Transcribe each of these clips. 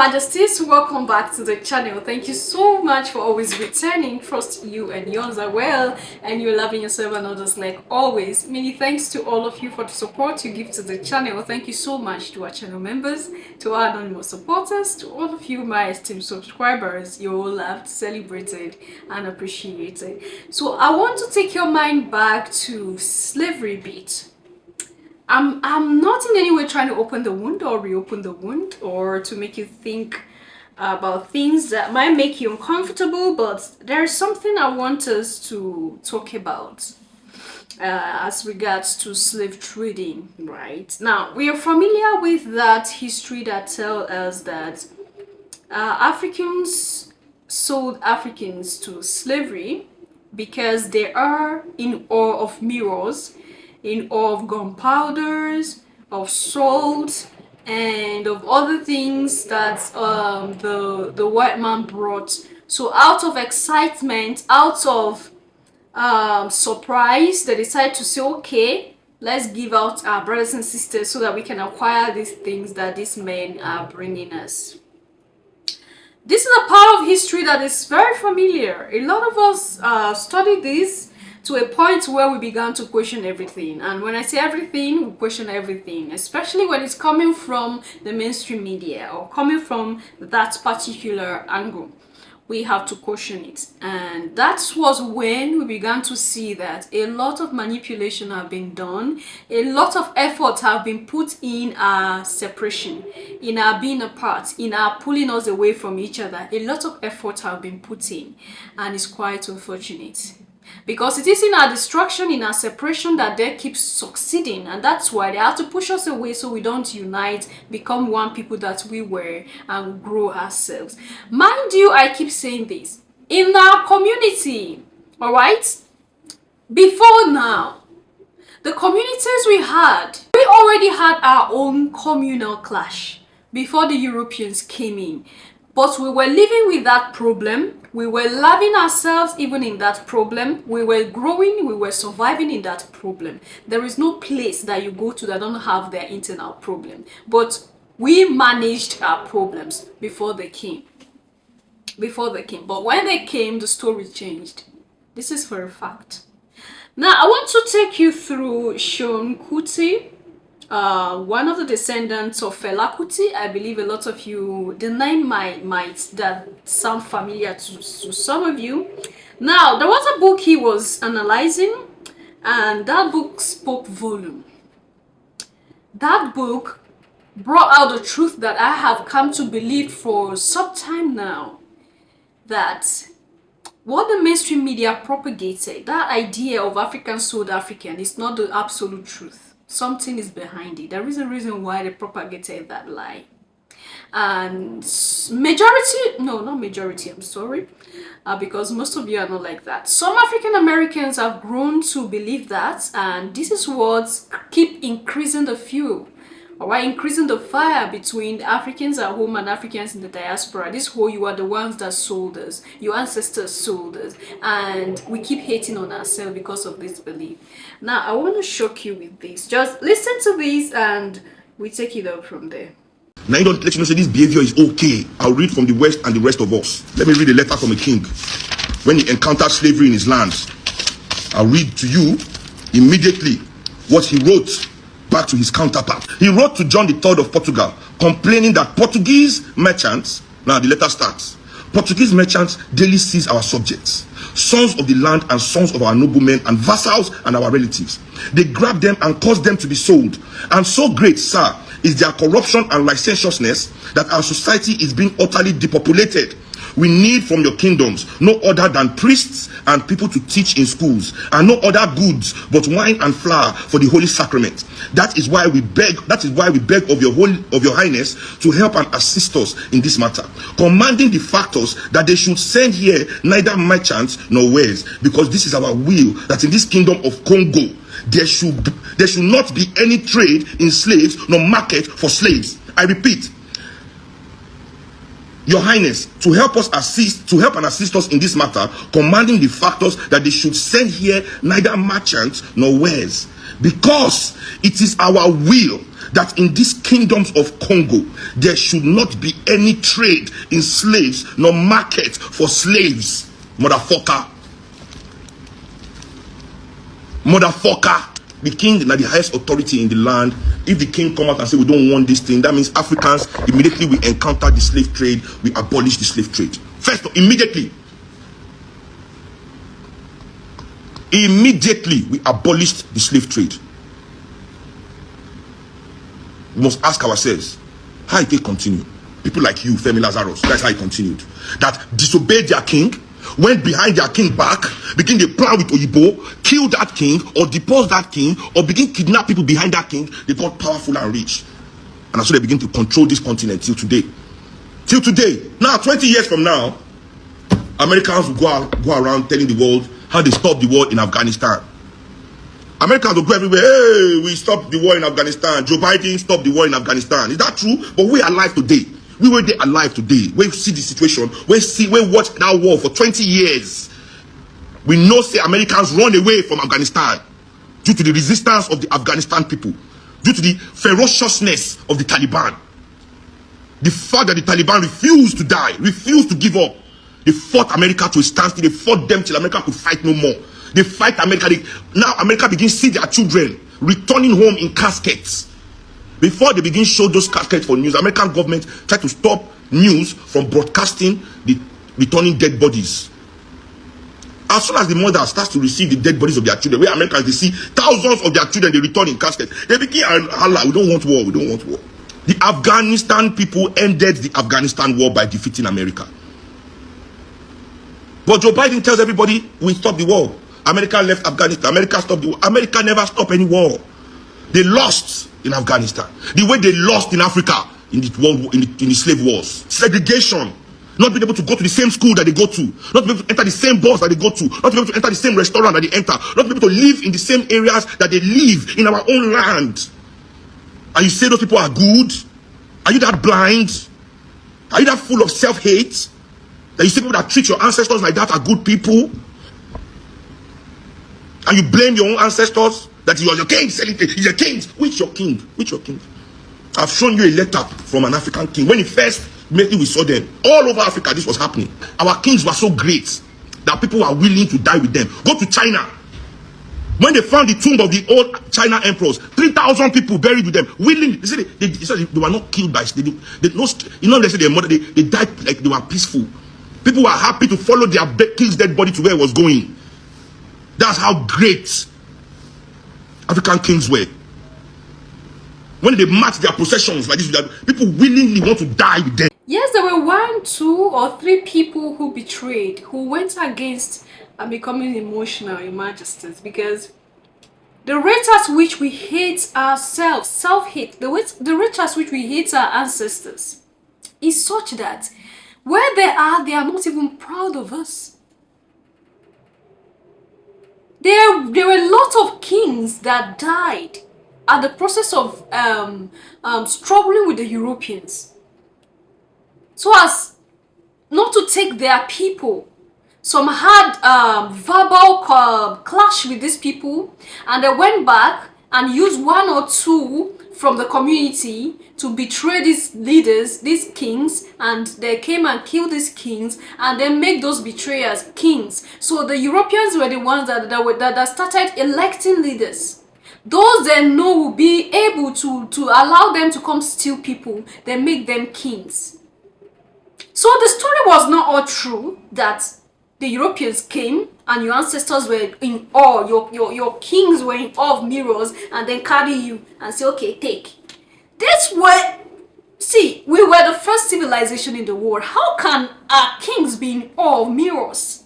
Majesties, welcome back to the channel. Thank you so much for always returning. Trust you and yours are well, and you're loving yourself and others like always. Many thanks to all of you for the support you give to the channel. Thank you so much to our channel members, to our anonymous supporters, to all of you my esteemed subscribers. You're all loved, celebrated, and appreciated. So I want to take your mind back to slavery bit. I'm not in any way trying to open the wound or reopen the wound or to make you think about things that might make you uncomfortable, but there's something I want us to talk about as regards to slave trading, right? Now, we are familiar with that history that tells us that Africans sold Africans to slavery because they are in awe of mirrors, in awe of gunpowders, of salt, and of other things that the white man brought. So out of excitement, out of surprise, they decide to say, okay, let's give out our brothers and sisters so that we can acquire these things that these men are bringing us. This is a part of history that is very familiar. A lot of us study this to a point where we began to question everything. And when I say everything, we question everything, especially when it's coming from the mainstream media or coming from that particular angle. We have to question it. And that was when we began to see that a lot of manipulation have been done, a lot of effort have been put in our separation, in our being apart, in our pulling us away from each other. A lot of effort have been put in, and it's quite unfortunate. Because it is in our destruction, in our separation, that they keep succeeding, and that's why they have to push us away so we don't unite, become one people that we were, and grow ourselves. Mind you, I keep saying this, in our community, all right, before now, the communities we already had our own communal clash before the Europeans came in. But we were living with that problem. We were loving ourselves even in that problem. We were growing, we were surviving in that problem. There is no place that you go to that don't have their internal problem. But we managed our problems before they came. But when they came, the story changed. This is for a fact. Now, I want to take you through Seun Kuti, one of the descendants of Fela Kuti. I believe a lot of you, the name might that sound familiar to some of you. Now, there was a book he was analyzing, and that book spoke volume. That book brought out the truth that I have come to believe for some time now, that what the mainstream media propagated, that idea of African sold African, is not the absolute truth. Something is behind it. There is a reason why they propagated that lie. And because most of you are not like that. Some African Americans have grown to believe that, and this is what keep increasing the fuel, all right, increasing the fire between Africans at home and Africans in the diaspora. This whole, you are the ones that sold us, your ancestors sold us, and we keep hating on ourselves because of this belief. Now, I want to shock you with this. Just listen to this and we take it up from there. Now you don't let you know say this behavior is okay. I'll read from the West and the rest of us. Let me read a letter from a king when he encountered slavery in his land. I'll read to you immediately what he wrote back to his counterpart. He wrote to John III of Portugal, complaining that Portuguese merchants, now the letter starts, Portuguese merchants daily seize our subjects, sons of the land and sons of our noblemen and vassals and our relatives. They grab them and cause them to be sold. And so great, sir, is their corruption and licentiousness that our society is being utterly depopulated. We need from your kingdoms no other than priests and people to teach in schools, and no other goods but wine and flour for the holy sacrament. That is why we beg of your highness to help and assist us in this matter, commanding the factors that they should send here neither merchants nor wares, because this is our will, that in this kingdom of Congo there should not be any trade in slaves nor market for slaves. I repeat, Your Highness, to help and assist us in this matter, commanding the factors that they should send here neither merchants nor wares, because it is our will that in these kingdoms of Congo, there should not be any trade in slaves, nor market for slaves. Motherfucker. Motherfucker. The king is the highest authority in the land. If the king come out and say we don't want this thing, that means Africans, immediately we encounter the slave trade, we abolish the slave trade. First, immediately we abolished the slave trade. We must ask ourselves, how it will continue? People like you, Femi Lazarus, that's how it continued. That disobeyed their king, went behind their king back, begin to plan with Oyibo, kill that king, or depose that king, or begin kidnap people behind that king. They got powerful and rich. And so they begin to control this continent till today. Till today. Now, 20 years from now, Americans will go around telling the world how they stopped the war in Afghanistan. Americans will go everywhere. Hey, we stopped the war in Afghanistan. Joe Biden stopped the war in Afghanistan. Is that true? But we are alive today. We were there alive today. We see the situation. We watch that war for 20 years. We know say Americans run away from Afghanistan due to the resistance of the Afghanistan people, due to the ferociousness of the Taliban. The fact that the Taliban refused to die, refused to give up. They fought America to a standstill. They fought them till America could fight no more. They fight America. Now America begins to see their children returning home in caskets. Before they begin to show those caskets for news, American government tried to stop news from broadcasting the returning dead bodies. As soon as the mother starts to receive the dead bodies of their children, where Americans, they see thousands of their children, they return in caskets. They begin, Allah, we don't want war, we don't want war. The Afghanistan people ended the Afghanistan war by defeating America. But Joe Biden tells everybody, we stop the war. America left Afghanistan. America stopped the war. America never stopped any war. They lost in Afghanistan. The way they lost in Africa in the world, in the slave wars. Segregation. Not being able to go to the same school that they go to. Not being able to enter the same bus that they go to. Not being able to enter the same restaurant that they enter. Not being able to live in the same areas that they live in our own land. And you say those people are good? Are you that blind? Are you that full of self-hate? That you say people that treat your ancestors like that are good people? And you blame your own ancestors that you are your king, he's your king. Which your king? Which your king? I've shown you a letter from an African king. When he first met me, we saw them. All over Africa, this was happening. Our kings were so great that people were willing to die with them. Go to China. When they found the tomb of the old China emperors, 3,000 people buried with them. Willing, they said they were not killed by they said their mother, they died like they were peaceful. People were happy to follow their king's dead body to where it was going. That's how great African kings were. When they match their possessions like this, people willingly want to die with them. Yes, there were 1, 2, or 3 people who betrayed, who went against becoming emotional, Your Majesties, because the rate at which we hate ourselves, self-hate, the rate at which we hate our ancestors is such that where they are not even proud of us. There were a lot of kings that died at the process of struggling with the Europeans, so as not to take their people. Some had verbal clash with these people, and they went back and used 1 or 2 from the community to betray these leaders, these kings, and they came and killed these kings and then make those betrayers kings. So the Europeans were the ones that started electing leaders. Those they know will be able to allow them to come steal people, they make them kings. So the story was not all true that the Europeans came and your ancestors were in awe, your kings were in awe of mirrors and then carry you and say, okay, take. We were the first civilization in the world. How can our kings be in awe of mirrors?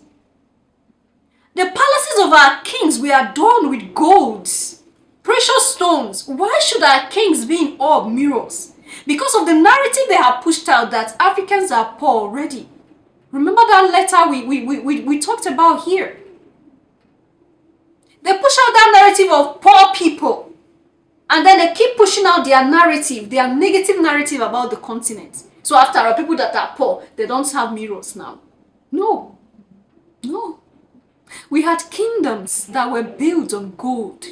The palaces of our kings were adorned with golds, precious stones. Why should our kings be in awe of mirrors? Because of the narrative they have pushed out that Africans are poor already. Remember that letter we talked about here? They push out that narrative of poor people. And then they keep pushing out their narrative, their negative narrative about the continent. So after all, people that are poor, they don't have mirrors now. No. No. We had kingdoms that were built on gold.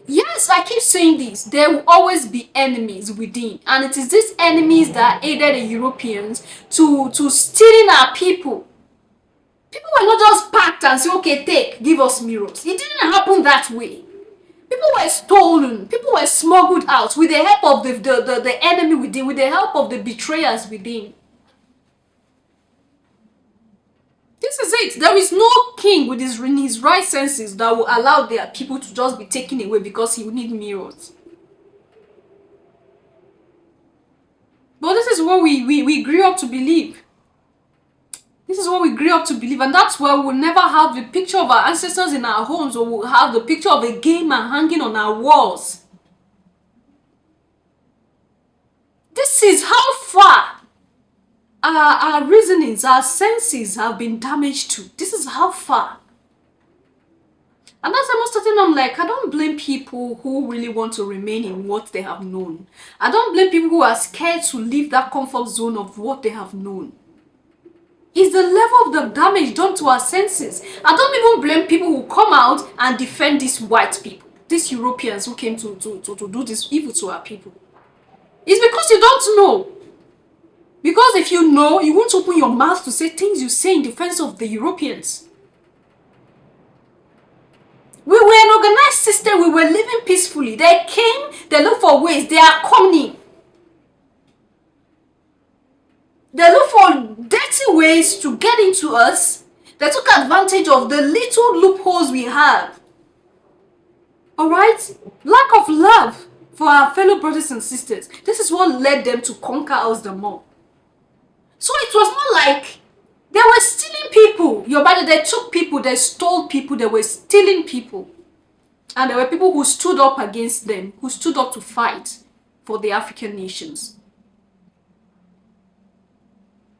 Yes, I keep saying this. There will always be enemies within, and it is these enemies that aided the Europeans to stealing our people. People were not just packed and say, okay, take, give us mirrors. It didn't happen that way. People were stolen. People were smuggled out with the help of the enemy within, with the help of the betrayers within. This is it. There is no king with in his right senses that will allow their people to just be taken away because he will need mirrors. But this is what we grew up to believe. This is what we grew up to believe, and that's why we'll never have the picture of our ancestors in our homes, or we'll have the picture of a gamer hanging on our walls. This is how far our reasonings, our senses have been damaged to. This is how far. And that's most of the time I'm like, I don't blame people who really want to remain in what they have known. I don't blame people who are scared to leave that comfort zone of what they have known. It's the level of the damage done to our senses. I don't even blame people who come out and defend these white people, these Europeans who came to do this evil to our people. It's because you don't know. Because if you know, you won't open your mouth to say things you say in defense of the Europeans. We were an organized system. We were living peacefully. They came, they looked for ways. They are coming. They look for dirty ways to get into us. They took advantage of the little loopholes we have. Alright? Lack of love for our fellow brothers and sisters. This is what led them to conquer us the more. So it was not like they were stealing people. Your body, they took people, they stole people, they were stealing people. And there were people who stood up against them, who stood up to fight for the African nations.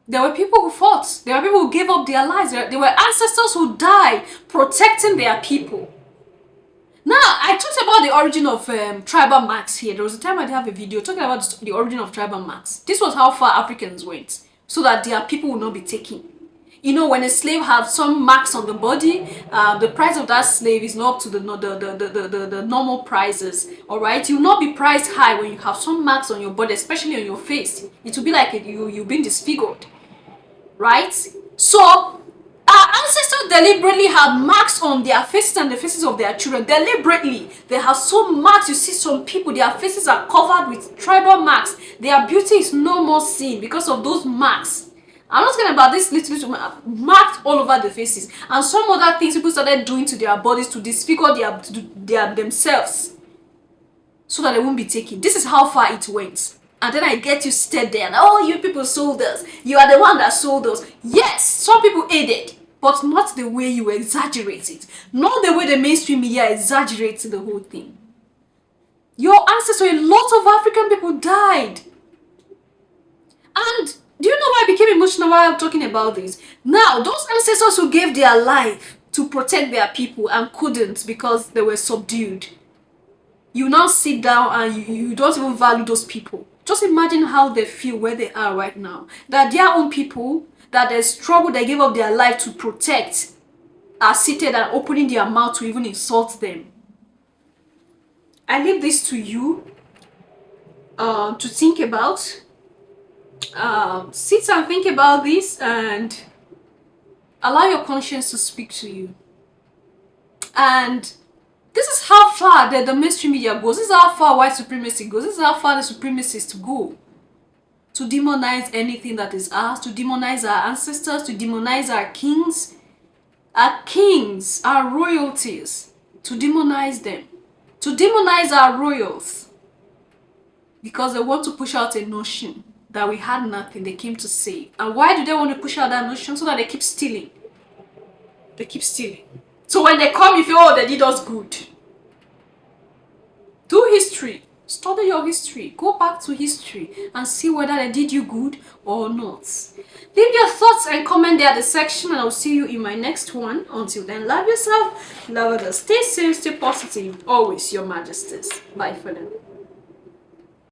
There were people who fought. There were people who gave up their lives. There were ancestors who died protecting their people. Now, I talked about the origin of tribal marks here. There was a time I did have a video talking about the origin of tribal marks. This was how far Africans went, so that their people will not be taken. You know, when a slave has some marks on the body, the price of that slave is not up to the normal prices. All right, you will not be priced high when you have some marks on your body, especially on your face. It will be like you've been disfigured, right? So our ancestors deliberately had marks on their faces and the faces of their children. Deliberately, they have some marks. You see some people, their faces are covered with tribal marks. Their beauty is no more seen because of those marks. I'm not talking about this little marked all over the faces, and some other things people started doing to their bodies to disfigure themselves so that they won't be taken. This is how far it went. And then I get you stead there and, oh, you people sold us. You are the one that sold us. Yes, some people aided, but not the way you exaggerate it. Not the way the mainstream media exaggerates the whole thing. Your ancestors, a lot of African people died. And do you know why I became emotional while I'm talking about this? Now, those ancestors who gave their life to protect their people and couldn't because they were subdued, you now sit down and you don't even value those people. Just imagine how they feel where they are right now. That their own people, that they struggle, they gave up their life to protect, are seated and opening their mouth to even insult them. I leave this to you to think about. Sit and think about this and allow your conscience to speak to you. And this is how far the mainstream media goes. This is how far white supremacy goes. This is how far the supremacists go. To demonize anything that is ours, to demonize our ancestors, to demonize our kings, our royalties, to demonize them, to demonize our royals. Because they want to push out a notion that we had nothing, they came to save. And why do they want to push out that notion? So that they keep stealing. They keep stealing. So when they come, you feel, oh, they did us good. Do history. Study your history. Go back to history and see whether they did you good or not. Leave your thoughts and comment there at the section, and I'll see you in my next one. Until then, love yourself, love others. Stay safe, stay positive. Always your majesties. Bye for now.